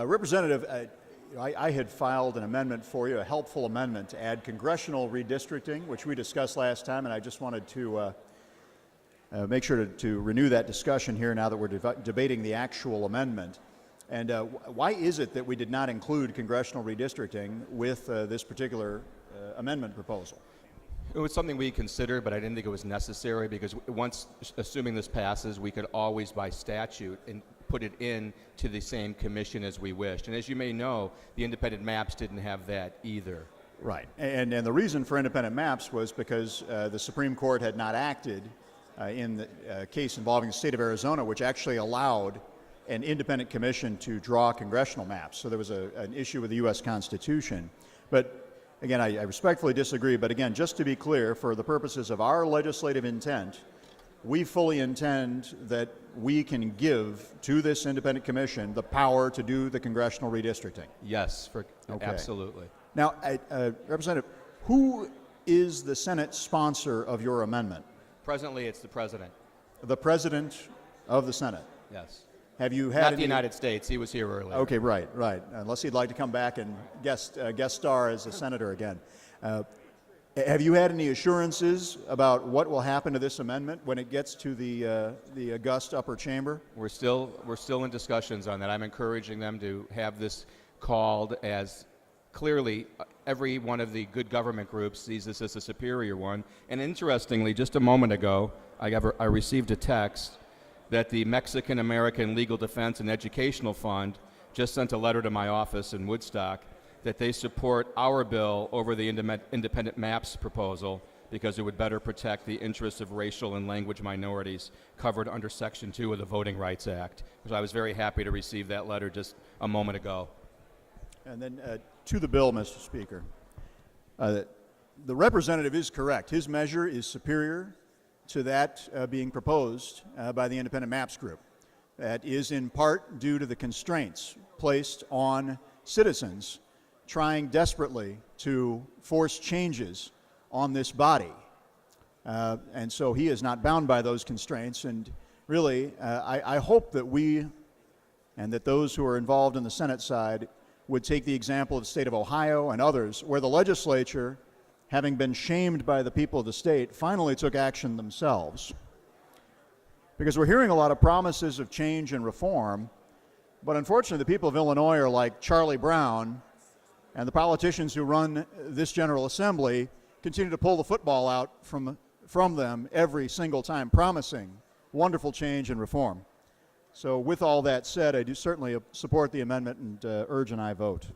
Representative, I had filed an amendment for you, a helpful amendment to add congressional redistricting, which we discussed last time, and I just wanted to make sure to renew that discussion here now that we're debating the actual amendment. And why is it that we did not include congressional redistricting with this particular amendment proposal? It was something we considered, but I didn't think it was necessary because once, assuming this passes, we could always, by statute, put it in to the same commission as we wished. And as you may know, the independent maps didn't have that either. Right. And the reason for independent maps was because the Supreme Court had not acted in the case involving the state of Arizona, which actually allowed an independent commission to draw congressional maps. So there was an issue with the U.S. Constitution. But again, I respectfully disagree, but again, just to be clear, for the purposes of our legislative intent, we fully intend that we can give to this independent commission the power to do the congressional redistricting. Yes, Okay. Absolutely. Now, Representative, who is the Senate sponsor of your amendment? Presently, it's the president. The President of the Senate. Yes. Have you had Not any... the United States. He was here earlier. Okay, right. Unless he'd like to come back and guest star as a senator again. Have you had any assurances about what will happen to this amendment when it gets to the august upper chamber? We're still in discussions on that. I'm encouraging them to have this called, as clearly every one of the good government groups sees this as a superior one. And interestingly, just a moment ago, I received a text that the Mexican American Legal Defense and Educational Fund just sent a letter to my office in Woodstock that they support our bill over the independent maps proposal because it would better protect the interests of racial and language minorities covered under Section 2 of the Voting Rights Act. So I was very happy to receive that letter just a moment ago. And then to the bill, Mr. Speaker. The representative is correct. His measure is superior to that being proposed by the Independent Maps Group. That is in part due to the constraints placed on citizens trying desperately to force changes on this body. And so he is not bound by those constraints. And really, I hope that we and that those who are involved in the Senate side would take the example of the state of Ohio and others, where the legislature, having been shamed by the people of the state, finally took action themselves. Because we're hearing a lot of promises of change and reform, but unfortunately the people of Illinois are like Charlie Brown, and the politicians who run this General Assembly continue to pull the football out from them every single time, promising wonderful change and reform. So with all that said, I do certainly support the amendment and urge an aye vote.